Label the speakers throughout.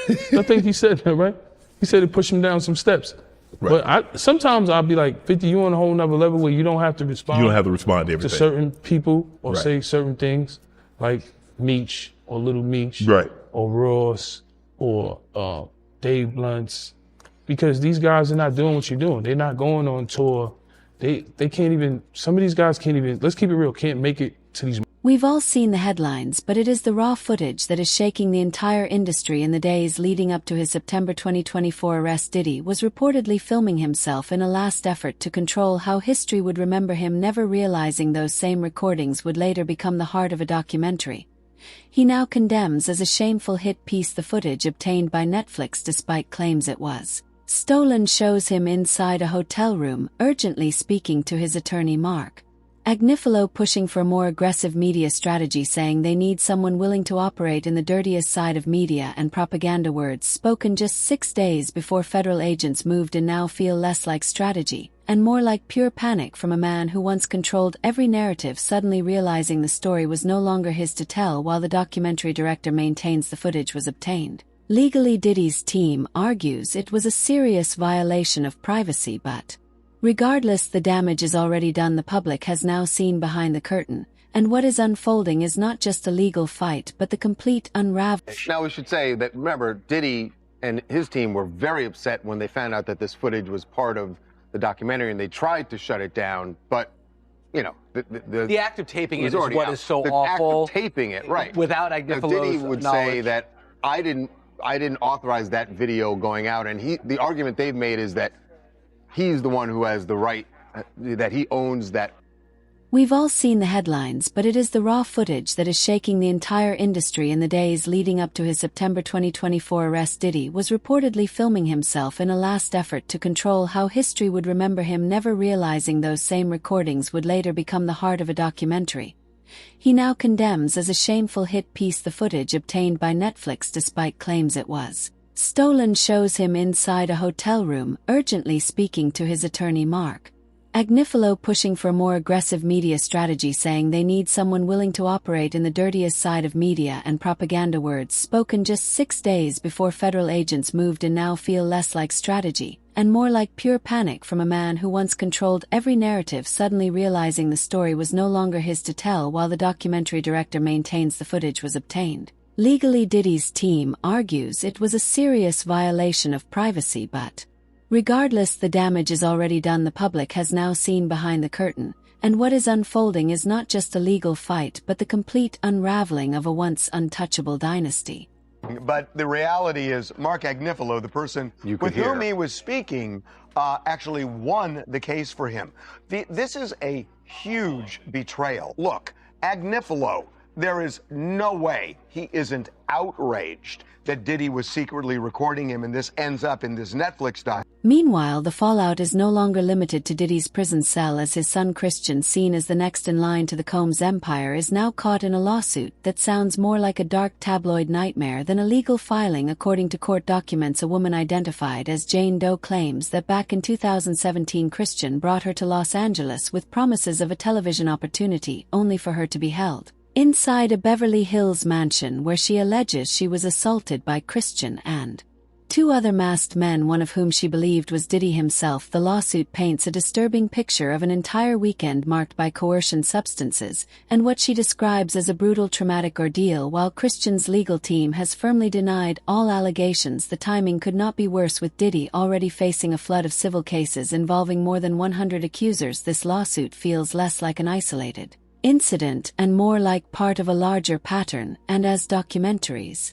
Speaker 1: I think he said that, right? He said it pushed him down some steps. Right. But sometimes I'll be like, 50, you on a whole nother level where you don't have to respond.
Speaker 2: You don't have to respond to everything.
Speaker 1: To certain people or say certain things, like Meech or Little Meech.
Speaker 2: Right.
Speaker 1: Or Ross or Dave Blunts. Because these guys are not doing what you're doing. They're not going on tour. They can't even, some of these guys can't even, let's keep it real, can't make it to these.
Speaker 3: We've all seen the headlines, but it is the raw footage that is shaking the entire industry. In the days leading up to his September 2024 arrest, Diddy was reportedly filming himself in a last effort to control how history would remember him, never realizing those same recordings would later become the heart of a documentary. He now condemns as a shameful hit piece the footage obtained by Netflix despite claims it was stolen. Shows him inside a hotel room, urgently speaking to his attorney Mark Agnifilo, pushing for a more aggressive media strategy, saying they need someone willing to operate in the dirtiest side of media and propaganda. Words spoken just 6 days before federal agents moved in now feel less like strategy and more like pure panic from a man who once controlled every narrative, suddenly realizing the story was no longer his to tell. While the documentary director maintains the footage was obtained legally, Diddy's team argues it was a serious violation of privacy, but regardless, the damage is already done. The public has now seen behind the curtain, and what is unfolding is not just a legal fight but the complete unraveling.
Speaker 4: Now we should say that, remember, Diddy and his team were very upset when they found out that this footage was part of the documentary, and they tried to shut it down, but you know,
Speaker 5: the act of taping it is what
Speaker 4: out.
Speaker 5: is so
Speaker 4: the
Speaker 5: awful.
Speaker 4: Act of taping it, right?
Speaker 5: Without Agnifilo's
Speaker 4: Diddy would
Speaker 5: knowledge.
Speaker 4: say that I didn't authorize that video going out, and the argument they've made is that he's the one who has the right, that he owns that.
Speaker 3: We've all seen the headlines, but it is the raw footage that is shaking the entire industry. In the days leading up to his September 2024 arrest, Diddy was reportedly filming himself in a last effort to control how history would remember him, never realizing those same recordings would later become the heart of a documentary. He now condemns as a shameful hit piece the footage obtained by Netflix despite claims it was stolen. Shows him inside a hotel room, urgently speaking to his attorney Mark Agnifilo, pushing for a more aggressive media strategy, saying they need someone willing to operate in the dirtiest side of media and propaganda. Words spoken just 6 days before federal agents moved in now feel less like strategy and more like pure panic from a man who once controlled every narrative, suddenly realizing the story was no longer his to tell. While the documentary director maintains the footage was obtained legally, Diddy's team argues it was a serious violation of privacy, but regardless, the damage is already done. The public has now seen behind the curtain, and what is unfolding is not just a legal fight but the complete unraveling of a once untouchable dynasty.
Speaker 4: But the reality is, Mark Agnifilo, the person with whom he was speaking, actually won the case for him. This is a huge betrayal. Look, Agnifilo, there is no way he isn't outraged that Diddy was secretly recording him, and this ends up in this Netflix doc.
Speaker 3: Meanwhile, the fallout is no longer limited to Diddy's prison cell, as his son Christian, seen as the next in line to the Combs empire, is now caught in a lawsuit that sounds more like a dark tabloid nightmare than a legal filing. According to court documents, a woman identified as Jane Doe claims that back in 2017 Christian brought her to Los Angeles with promises of a television opportunity, only for her to be held inside a Beverly Hills mansion where she alleges she was assaulted by Christian and 2 other masked men, one of whom she believed was Diddy himself. The lawsuit paints a disturbing picture of an entire weekend marked by coercion, substances, and what she describes as a brutal, traumatic ordeal. While Christian's legal team has firmly denied all allegations, the timing could not be worse, with Diddy already facing a flood of civil cases involving more than 100 accusers. This lawsuit feels less like an isolated incident and more like part of a larger pattern, and as documentaries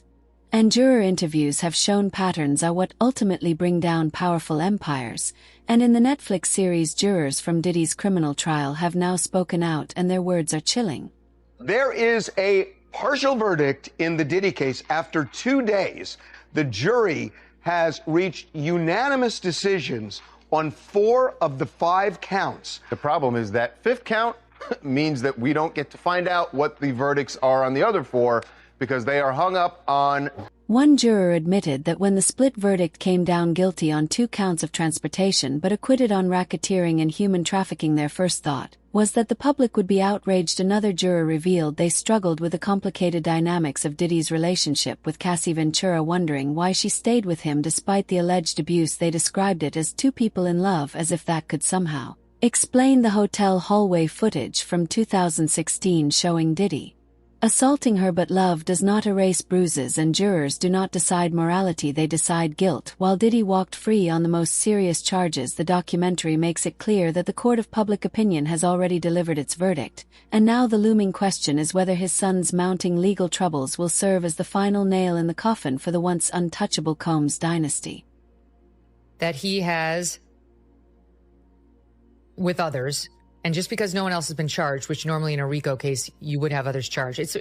Speaker 3: and juror interviews have shown, patterns are what ultimately bring down powerful empires, and in the Netflix series, jurors from Diddy's criminal trial have now spoken out, and their words are chilling.
Speaker 4: There is a partial verdict in the Diddy case. After 2 days, the jury has reached unanimous decisions on 4 of the 5 counts. The problem is that 5th count means that we don't get to find out what the verdicts are on the other 4, because they are hung up on.
Speaker 3: One juror admitted that when the split verdict came down guilty on 2 counts of transportation but acquitted on racketeering and human trafficking, their first thought was that the public would be outraged. Another juror revealed they struggled with the complicated dynamics of Diddy's relationship with Cassie Ventura, wondering why she stayed with him despite the alleged abuse. They described it as 2 people in love, as if that could somehow explain the hotel hallway footage from 2016 showing Diddy assaulting her. But love does not erase bruises, and jurors do not decide morality, they decide guilt. While Diddy walked free on the most serious charges, the documentary makes it clear that the court of public opinion has already delivered its verdict, and now the looming question is whether his son's mounting legal troubles will serve as the final nail in the coffin for the once untouchable Combs dynasty.
Speaker 2: That he has, with others, and just because no one else has been charged, which normally in a RICO case you would have others charged, it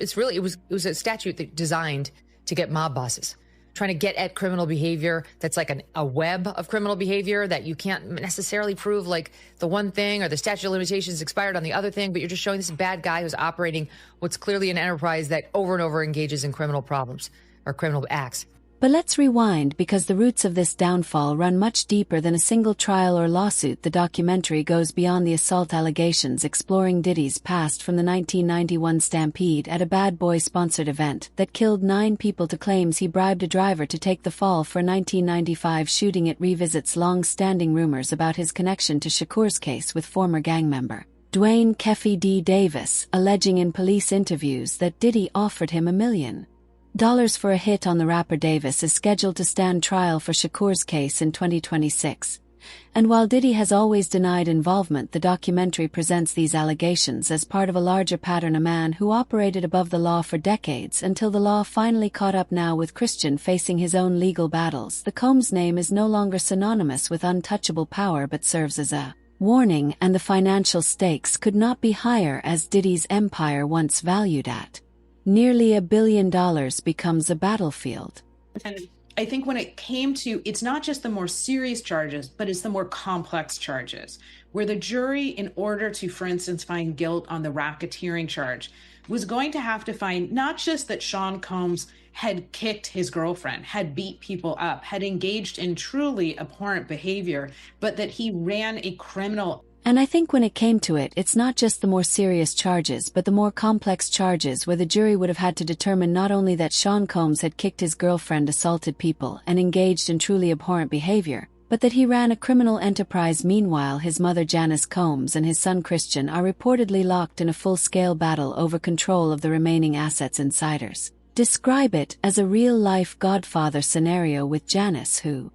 Speaker 2: was a statute that designed to get mob bosses, trying to get at criminal behavior that's like a web of criminal behavior that you can't necessarily prove, like the one thing or the statute of limitations expired on the other thing, but you're just showing this bad guy who's operating what's clearly an enterprise that over and over engages in criminal problems or criminal acts.
Speaker 3: But let's rewind, because the roots of this downfall run much deeper than a single trial or lawsuit. The documentary goes beyond the assault allegations, exploring Diddy's past from the 1991 stampede at a bad boy-sponsored event that killed 9 people to claims he bribed a driver to take the fall for a 1995 shooting. It revisits long-standing rumors about his connection to Shakur's case with former gang member Dwayne "Keffe" D. Davis, alleging in police interviews that Diddy offered him $1 million for a hit on the rapper. Davis is scheduled to stand trial for Shakur's case in 2026. And while Diddy has always denied involvement, the documentary presents these allegations as part of a larger pattern. A man who operated above the law for decades until the law finally caught up. Now with Christian facing his own legal battles, the Combs name is no longer synonymous with untouchable power but serves as a warning, and the financial stakes could not be higher, as Diddy's empire, once valued at nearly $1 billion, becomes a battlefield.
Speaker 6: And I think when it came to, it's not just the more serious charges, but it's the more complex charges, where the jury, in order to, for instance, find guilt on the racketeering charge, was going to have to find not just that Shawn Combs had kicked his girlfriend, had beat people up, had engaged in truly abhorrent behavior, but that he ran a criminal.
Speaker 3: And I think when it came to it, it's not just the more serious charges but the more complex charges, where the jury would have had to determine not only that Shawn Combs had kicked his girlfriend, assaulted people, and engaged in truly abhorrent behavior, but that he ran a criminal enterprise. Meanwhile, his mother Janice Combs and his son Christian are reportedly locked in a full-scale battle over control of the remaining assets. Insiders describe it as a real-life Godfather scenario, with Janice, who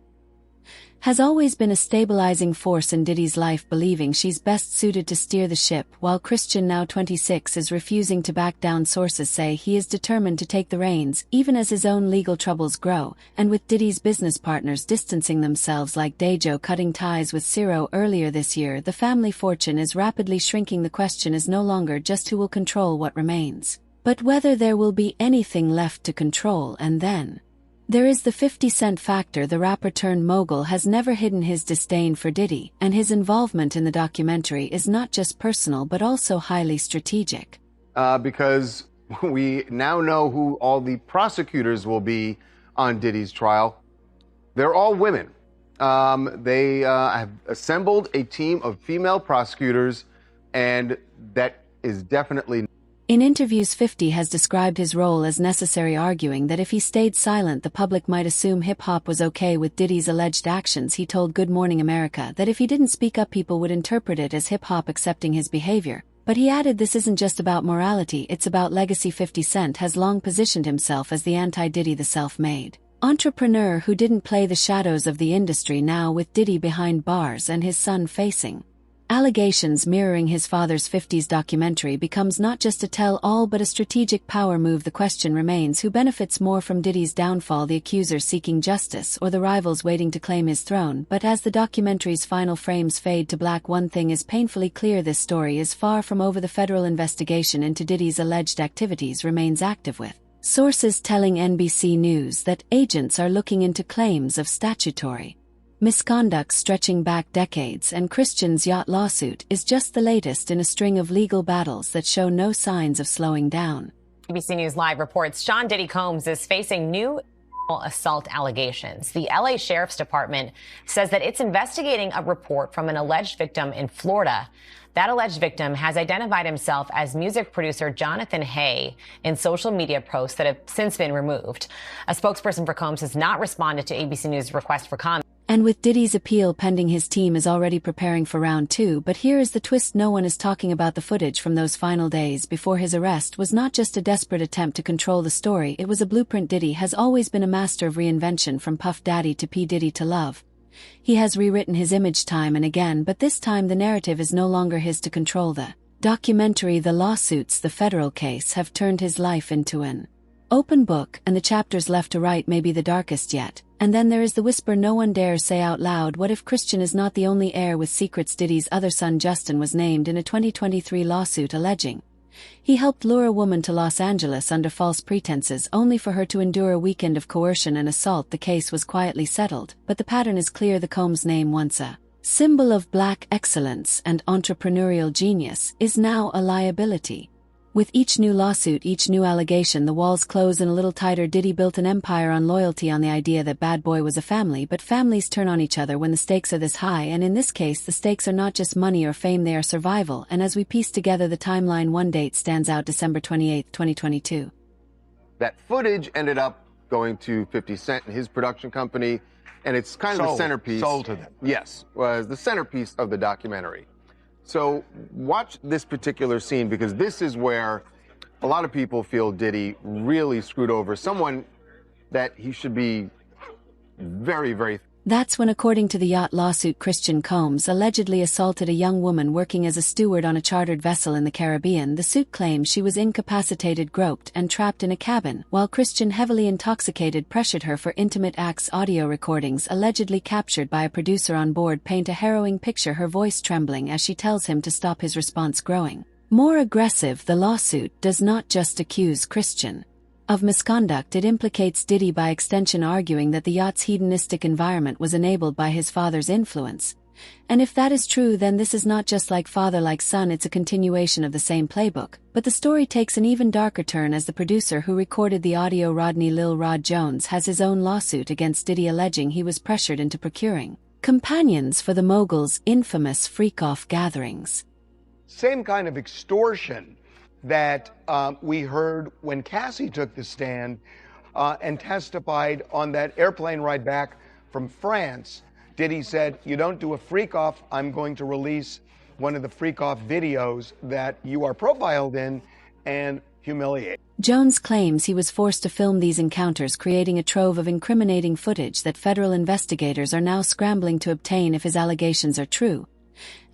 Speaker 3: has always been a stabilizing force in Diddy's life, believing she's best suited to steer the ship, while Christian, now 26, is refusing to back down. Sources say he is determined to take the reins, even as his own legal troubles grow, and with Diddy's business partners distancing themselves like Dejo cutting ties with Ciro earlier this year, the family fortune is rapidly shrinking. The question is no longer just who will control what remains, but whether there will be anything left to control. And then there is the 50 Cent factor. The rapper turned mogul has never hidden his disdain for Diddy, and his involvement in the documentary is not just personal but also highly strategic.
Speaker 7: Because we now know who all the prosecutors will be on Diddy's trial. They're all women. They have assembled a team of female prosecutors, and that is definitely...
Speaker 3: In interviews, 50 has described his role as necessary, arguing that if he stayed silent, the public might assume hip-hop was okay with Diddy's alleged actions. He told Good Morning America that if he didn't speak up, people would interpret it as hip-hop accepting his behavior. But he added this isn't just about morality, it's about legacy. 50 Cent has long positioned himself as the anti-Diddy, the self-made entrepreneur who didn't play the shadows of the industry. Now with Diddy behind bars and his son facing allegations mirroring his father's, 50's documentary becomes not just a tell-all but a strategic power move. The question remains, who benefits more from Diddy's downfall, the accusers seeking justice or the rivals waiting to claim his throne? But as the documentary's final frames fade to black, one thing is painfully clear: this story is far from over. The federal investigation into Diddy's alleged activities remains active, with sources telling NBC News that agents are looking into claims of statutory misconduct stretching back decades, and Christian's yacht lawsuit is just the latest in a string of legal battles that show no signs of slowing down.
Speaker 8: ABC News Live reports Shawn Diddy Combs is facing new assault allegations. The LA Sheriff's Department says that it's investigating a report from an alleged victim in Florida. That alleged victim has identified himself as music producer Jonathan Hay in social media posts that have since been removed. A spokesperson for Combs has not responded to ABC News' request for comment.
Speaker 3: And with Diddy's appeal pending, his team is already preparing for round 2, but here is the twist: no one is talking about the footage from those final days before his arrest was not just a desperate attempt to control the story, it was a blueprint. Diddy has always been a master of reinvention, from Puff Daddy to P. Diddy to Love. He has rewritten his image time and again, but this time the narrative is no longer his to control. The documentary, the lawsuits, the federal case have turned his life into an open book, and the chapters left to right may be the darkest yet. And then there is the whisper no one dares say out loud: what if Christian is not the only heir with secrets? Diddy's other son Justin was named in a 2023 lawsuit alleging he helped lure a woman to Los Angeles under false pretenses, only for her to endure a weekend of coercion and assault. The case was quietly settled, but the pattern is clear. The Combs name, once a symbol of black excellence and entrepreneurial genius, is now a liability. With each new lawsuit, each new allegation, the walls close in a little tighter. Diddy built an empire on loyalty, on the idea that Bad Boy was a family, but families turn on each other when the stakes are this high, and in this case the stakes are not just money or fame, they are survival. And as we piece together the timeline, one date stands out: December 28, 2022.
Speaker 7: That footage ended up going to 50 Cent and his production company, and it's kind of the centerpiece.
Speaker 4: Sold to them.
Speaker 7: Yes, was the centerpiece of the documentary. So watch this particular scene, because this is where a lot of people feel Diddy really screwed over someone that he should be very, very...
Speaker 3: That's when, according to the yacht lawsuit, Christian Combs allegedly assaulted a young woman working as a steward on a chartered vessel in the Caribbean. The suit claims she was incapacitated, groped, and trapped in a cabin, while Christian, heavily intoxicated, pressured her for intimate acts. Audio recordings allegedly captured by a producer on board paint a harrowing picture, her voice trembling as she tells him to stop, his response growing more aggressive. The lawsuit does not just accuse Christian of misconduct, it implicates Diddy by extension, arguing that the yacht's hedonistic environment was enabled by his father's influence. And if that is true, then this is not just like father like son, it's a continuation of the same playbook. But the story takes an even darker turn as the producer who recorded the audio, Rodney Lil Rod Jones, has his own lawsuit against Diddy, alleging he was pressured into procuring companions for the mogul's infamous freak-off gatherings.
Speaker 4: Same kind of extortion that we heard when Cassie took the stand and testified on that airplane ride back from France. Diddy said, "You don't do a freak off, I'm going to release one of the freak off videos that you are profiled in and humiliate."
Speaker 3: Jones claims he was forced to film these encounters, creating a trove of incriminating footage that federal investigators are now scrambling to obtain if his allegations are true.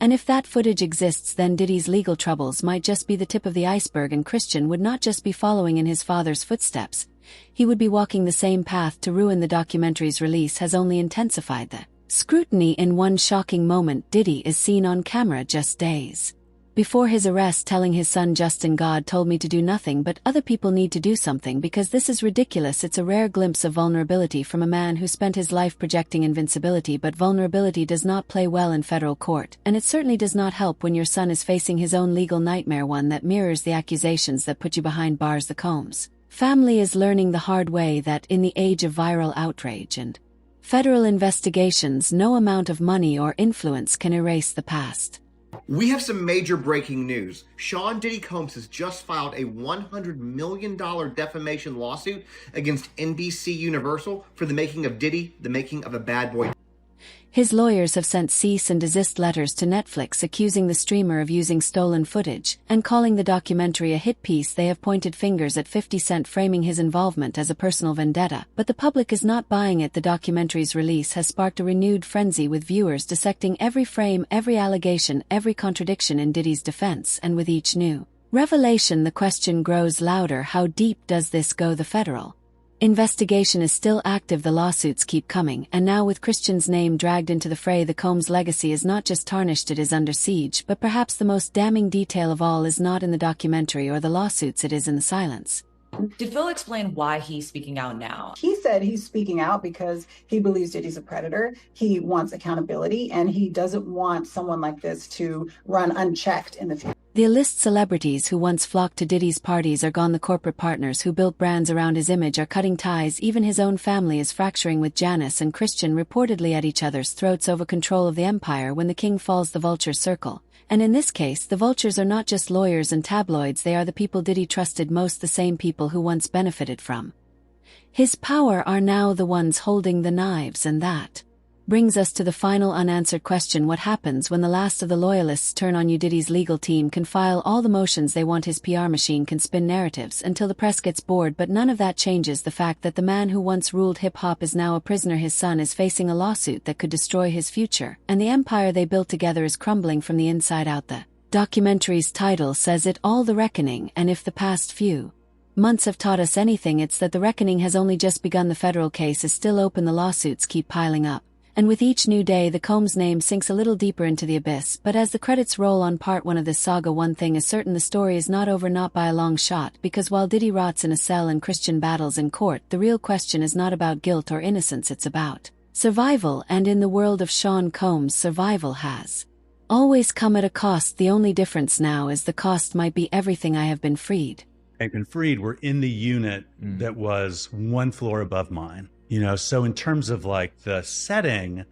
Speaker 3: And if that footage exists, then Diddy's legal troubles might just be the tip of the iceberg, and Christian would not just be following in his father's footsteps. He would be walking the same path to ruin. The documentary's release has only intensified the scrutiny. In one shocking moment, Diddy is seen on camera just days before his arrest telling his son Justin, "God told me to do nothing, but other people need to do something because this is ridiculous." It's a rare glimpse of vulnerability from a man who spent his life projecting invincibility, but vulnerability does not play well in federal court, and it certainly does not help when your son is facing his own legal nightmare, one that mirrors the accusations that put you behind bars. The Combs family is learning the hard way that, in the age of viral outrage and federal investigations, no amount of money or influence can erase the past.
Speaker 9: We have some major breaking news. Shawn Diddy Combs has just filed a $100 million defamation lawsuit against NBC Universal for the making of Diddy, the making of a bad boy.
Speaker 3: His lawyers have sent cease and desist letters to Netflix accusing the streamer of using stolen footage and calling the documentary a hit piece. They have pointed fingers at 50 Cent, framing his involvement as a personal vendetta, but the public is not buying it. The documentary's release has sparked a renewed frenzy, with viewers dissecting every frame, every allegation, every contradiction in Diddy's defense, and with each new revelation the question grows louder: how deep does this go? The federal investigation is still active, the lawsuits keep coming, and now with Christian's name dragged into the fray, the Combs legacy is not just tarnished, it is under siege. But perhaps the most damning detail of all is not in the documentary or the lawsuits, it is in the silence.
Speaker 10: Did Phil explain why he's speaking out now?
Speaker 11: He said he's speaking out because he believes Diddy's a predator. He wants accountability, and he doesn't want someone like this to run unchecked in the future.
Speaker 3: The A-list celebrities who once flocked to Diddy's parties are gone. The corporate partners who built brands around his image are cutting ties. Even his own family is fracturing, with Janice and Christian reportedly at each other's throats over control of the empire. When the king falls, the vultures circle. And in this case, the vultures are not just lawyers and tabloids, they are the people Diddy trusted most, the same people who once benefited from his power are now the ones holding the knives. And that brings us to the final unanswered question: what happens when the last of the loyalists turn on you? Diddy's legal team can file all the motions they want, his PR machine can spin narratives until the press gets bored, but none of that changes the fact that the man who once ruled hip-hop is now a prisoner. His son is facing a lawsuit that could destroy his future, and the empire they built together is crumbling from the inside out. The documentary's title says it all, The Reckoning, and if the past few months have taught us anything, it's that the reckoning has only just begun. The federal case is still open, the lawsuits keep piling up, and with each new day the Combs name sinks a little deeper into the abyss. But as the credits roll on part one of this saga, one thing is certain: the story is not over, not by a long shot, because while Diddy rots in a cell and Christian battles in court, the real question is not about guilt or innocence, it's about survival. And in the world of Shawn Combs, survival has always come at a cost. The only difference now is the cost might be everything. I have been freed.
Speaker 12: I've been freed. We're in the unit that was one floor above mine. So in terms of like the setting,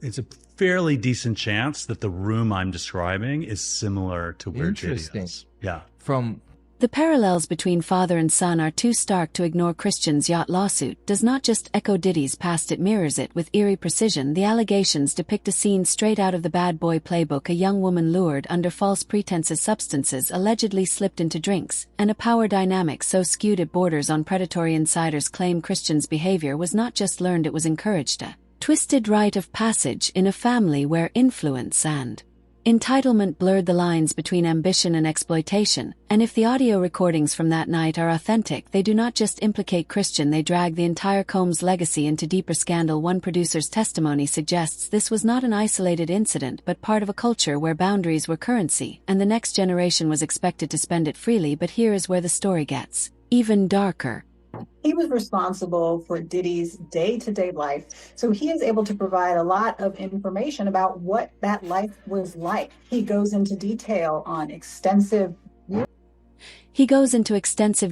Speaker 12: it's a fairly decent chance that the room I'm describing is similar to where Diddy is. Yeah.
Speaker 3: The parallels between father and son are too stark to ignore. Christian's yacht lawsuit does not just echo Diddy's past, it mirrors it with eerie precision. The allegations depict a scene straight out of the Bad Boy playbook: a young woman lured under false pretenses, substances allegedly slipped into drinks, and a power dynamic so skewed it borders on predatory. Insiders claim Christian's behavior was not just learned, it was encouraged, a twisted rite of passage in a family where influence and entitlement blurred the lines between ambition and exploitation. And if the audio recordings from that night are authentic, they do not just implicate Christian, they drag the entire Combs legacy into deeper scandal. One producer's testimony suggests this was not an isolated incident but part of a culture where boundaries were currency, and the next generation was expected to spend it freely. But here is where the story gets even darker.
Speaker 11: He was responsible for Diddy's day-to-day life, so he is able to provide a lot of information about what that life was like. He goes into detail on extensive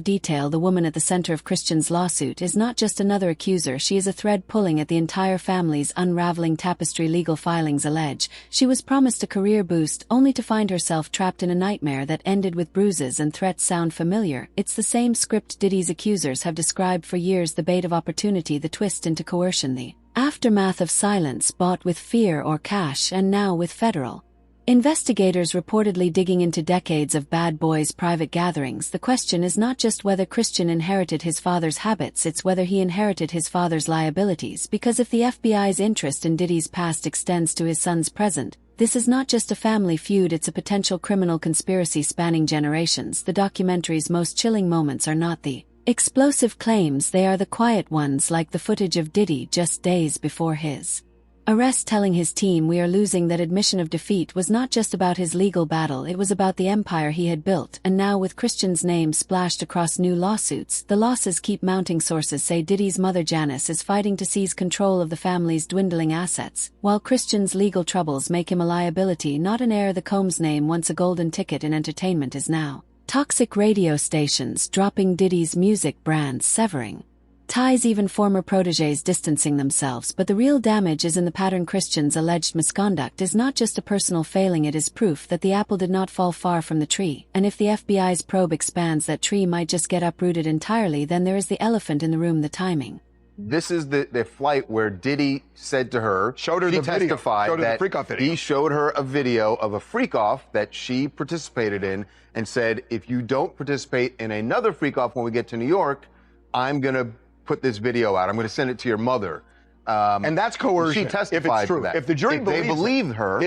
Speaker 3: detail. The woman at the center of Christian's lawsuit is not just another accuser, she is a thread pulling at the entire family's unraveling tapestry. Legal filings allege she was promised a career boost only to find herself trapped in a nightmare that ended with bruises and threats. Sound familiar? It's the same script Diddy's accusers have described for years: the bait of opportunity, the twist into coercion, the aftermath of silence bought with fear or cash, and now with federal investigators reportedly digging into decades of Bad Boy's private gatherings. The question is not just whether Christian inherited his father's habits, it's whether he inherited his father's liabilities. Because if the FBI's interest in Diddy's past extends to his son's present, this is not just a family feud, it's a potential criminal conspiracy spanning generations. The documentary's most chilling moments are not the explosive claims, they are the quiet ones, like the footage of Diddy just days before his arrest telling his team we are losing. That admission of defeat was not just about his legal battle, it was about the empire he had built. And now, with Christian's name splashed across new lawsuits, the losses keep mounting. Sources say Diddy's mother Janice is fighting to seize control of the family's dwindling assets, while Christian's legal troubles make him a liability, not an heir. The Combs name, once a golden ticket in entertainment, is now toxic. Radio stations dropping Diddy's music brands, severing ties, even former protégés distancing themselves. But the real damage is in the pattern. Christian's alleged misconduct is not just a personal failing, it is proof that the apple did not fall far from the tree. And if the FBI's probe expands, that tree might just get uprooted entirely. Then there is the elephant in the room, the timing.
Speaker 7: This is the flight where Diddy said to her,
Speaker 4: showed her
Speaker 7: she
Speaker 4: the video,
Speaker 7: testified
Speaker 4: showed her
Speaker 7: that
Speaker 4: the freak-off video.
Speaker 7: He showed her a video of a freak-off that she participated in and said, if you don't participate in another freak-off when we get to New York, I'm going to put this video out. I'm going to send it to your mother.
Speaker 4: And that's coercion.
Speaker 7: She testified
Speaker 4: if it's true.
Speaker 7: to that.
Speaker 4: If the jury
Speaker 7: believed her,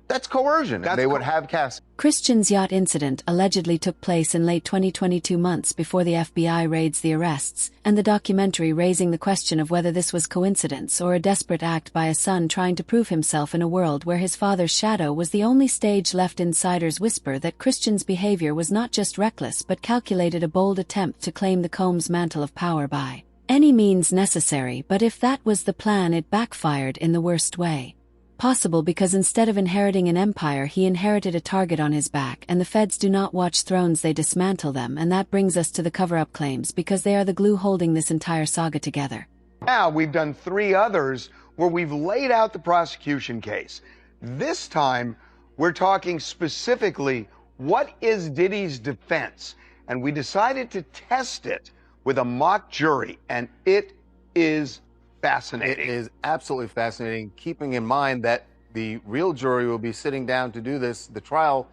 Speaker 7: that's coercion. They would have Cass.
Speaker 3: Christian's yacht incident allegedly took place in late 2022, months before the FBI raids the arrests, and the documentary raising the question of whether this was coincidence or a desperate act by a son trying to prove himself in a world where his father's shadow was the only stage left. Insiders whisper that Christian's behavior was not just reckless but calculated, a bold attempt to claim the Combs mantle of power by any means necessary. But if that was the plan, it backfired in the worst way Possible because instead of inheriting an empire, he inherited a target on his back, and the feds do not watch thrones, they dismantle them, and that brings us to the cover-up claims because they are the glue holding this entire saga together.
Speaker 4: Now we've done 3 others where we've laid out the prosecution case. This time, we're talking specifically, what is Diddy's defense? And we decided to test it with a mock jury, and it is fascinating.
Speaker 7: It is absolutely fascinating, keeping in mind that the real jury will be sitting down to do this. The trial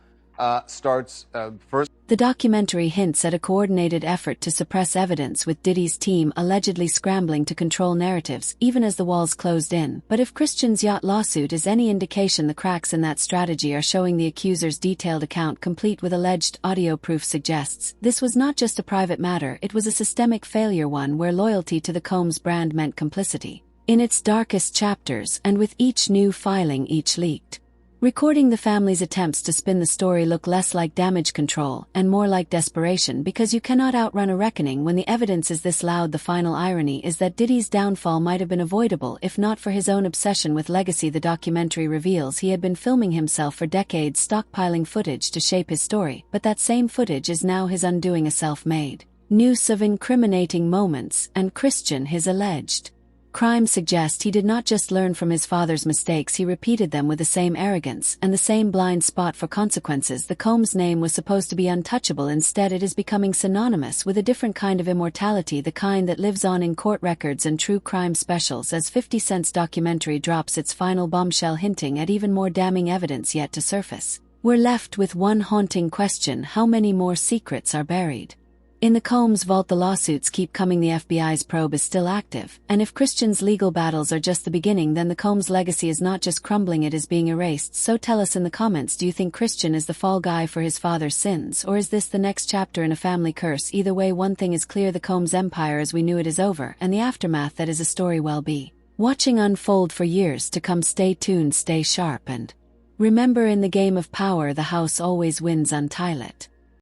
Speaker 7: starts first.
Speaker 3: The documentary hints at a coordinated effort to suppress evidence, with Diddy's team allegedly scrambling to control narratives even as the walls closed in. But if Christian's yacht lawsuit is any indication, the cracks in that strategy are showing. The accuser's detailed account, complete with alleged audio proof, suggests this was not just a private matter, it was a systemic failure, one where loyalty to the Combs brand meant complicity in its darkest chapters, and with each new filing, each leaked recording, the family's attempts to spin the story look less like damage control and more like desperation, because you cannot outrun a reckoning when the evidence is this loud. The final irony is that Diddy's downfall might have been avoidable if not for his own obsession with legacy. The documentary reveals he had been filming himself for decades, stockpiling footage to shape his story, but that same footage is now his undoing, a self-made noose of incriminating moments, and Christian, his alleged crime, suggests he did not just learn from his father's mistakes, he repeated them with the same arrogance and the same blind spot for consequences. The Combs name was supposed to be untouchable. Instead, it is becoming synonymous with a different kind of immortality, the kind that lives on in court records and true crime specials, as 50 Cent's documentary drops its final bombshell, hinting at even more damning evidence yet to surface. We're left with one haunting question: how many more secrets are buried in the Combs vault? The lawsuits keep coming, the FBI's probe is still active, and if Christian's legal battles are just the beginning, then the Combs legacy is not just crumbling, it is being erased. So tell us in the comments, do you think Christian is the fall guy for his father's sins, or is this the next chapter in a family curse? Either way, one thing is clear: the Combs empire as we knew it is over, and the aftermath that is a story we'll be watching unfold for years to come. Stay tuned, stay sharp, and remember, in the game of power, the house always wins until it